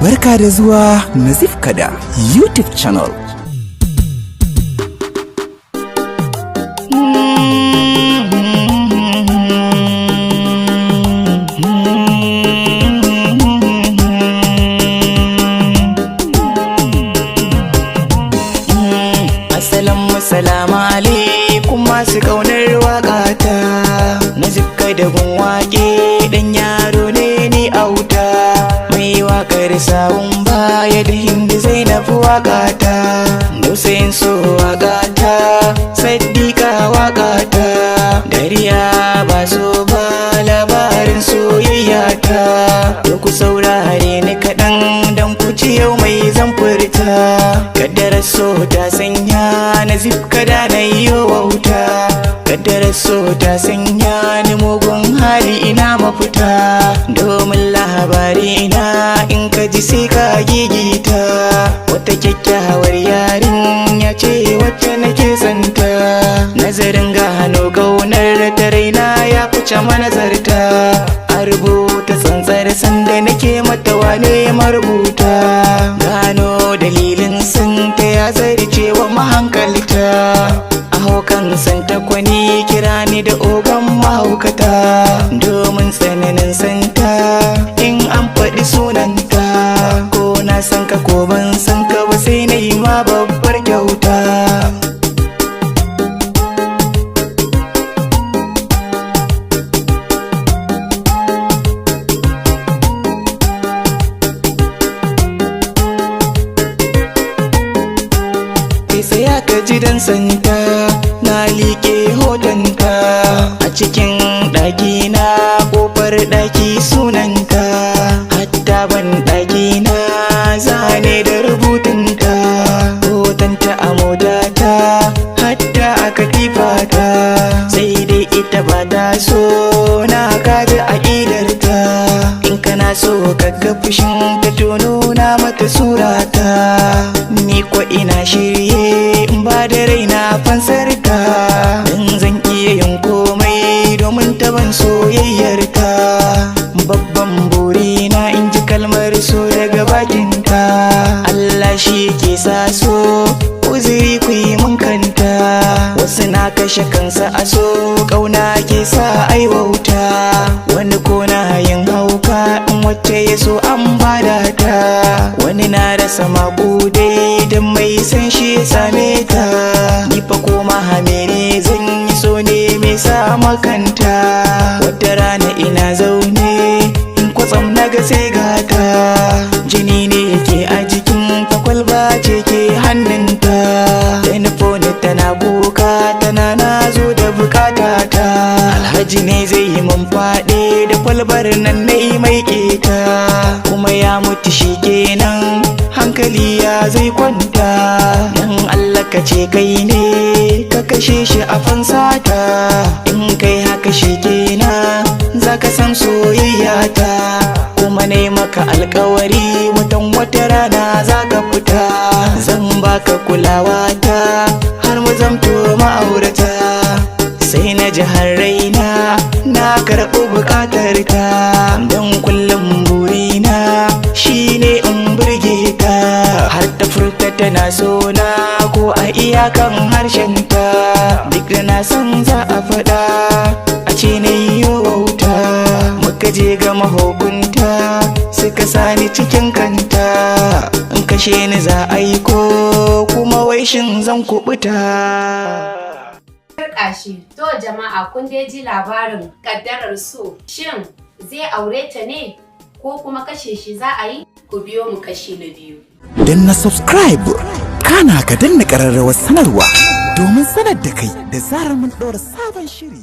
Barka da zuwa Nazif Kada YouTube channel. Assalamu alaikum masu kaunar waƙata. Nazif Kada gun waƙe dan yaro ne ni auta, mai waƙar sawun baya da Hindi Zainab waƙata, Dausayin so waƙata, Saddiqa waƙata, dariya ba so ba labarin soyayya ta. To ku saurare ni kaɗan dan ku ci yau mai zan furta. Kaddarar so ta sanya Nazif Kada na yi wauta, kaddarar so ta sanya ni mugun hali ina mafita. Domin labari na in ka ji sai ka gigita, wata kyakkyawar yarinya ce wacce nake santa. Nazarin gano ƙaunar ta raina ya fice manazarta, a rubuta tsantsar sanda nake mata wane marubuta. Gano dalilin santa ya zarce wa mahankalta, a haukan santa kwani kira ni da ogan mahaukata. Domin tsananin santa in an faɗi sunanta, ko na san ka ko ban san ka ba sai na yi ma babbar kyauta. Sai aka ji dan santa na liƙe hotonta a cikin ɗaki na, ƙofar ɗaki sunanta, hatta ban ɗaki na zane da rubutunta. Hotonta a modata hatta a katifata, sai dai ita ba ta so na kaji aƙidarta. In kana so ka ga fushin ta to nuna mata surata, ni ko ina shirye in ba da raina fansarta. Dan zan iya yin komai domin taban soyayyarta. Babban burina in ji kalmar so daga bakinta, Allah shi ke sa so uzuri ku yi mun kanta. Wasu na kashe kansa a so, ƙauna ke sa aiwauta. Wani ko na yin hauka in wacce ya so an bada ta. Wani na rasa maƙudai don mai san shi ya same ta. Ni fa koma hamene zan yi so ne mai sa makanta. Wata rana ina zaune in kwatsam naga sai gata, jini ne yake a jikin ta, kwalba ce ke hannunta. Telefoni tana kuka tana na zo da bukata ta. Alhaji ne zai yi mun faɗe da kwalbar nan na yi mai keta, kuma ya mutu shi kenan hankali ya zai kwanta. Dan Allah ka ce kai ne ka kashe shi a fansata, in kai haka shi kenan za ka san soyayya ta. Kuma ne maka alkawari watan wata rana za ka fita, zan baka kulawa ta har mu zamto ma'aurata. Sai na ji har raina na karɓi buƙatar ta, don kullum burina shine in burge ta. Har ta furta tana so na ko a iyakan harshen ta, duk da na san za a faɗa a ce na yi wauta. Muka je ga mahukunta suka sani cikin kanta, in kashe ni za a yi ko kuma wai shin zan kuɓuta. Kashi. To jama'a kun dai ji labarin kaddarar so, shin zai aure ta ne ko kuma kashe shi za a yi? Ku biyo mu kashi na biyu. Danna subscribe, kana ka danna ƙararrawar sanarwa domin sanar da kai da zarar mun ɗora sabon shiri.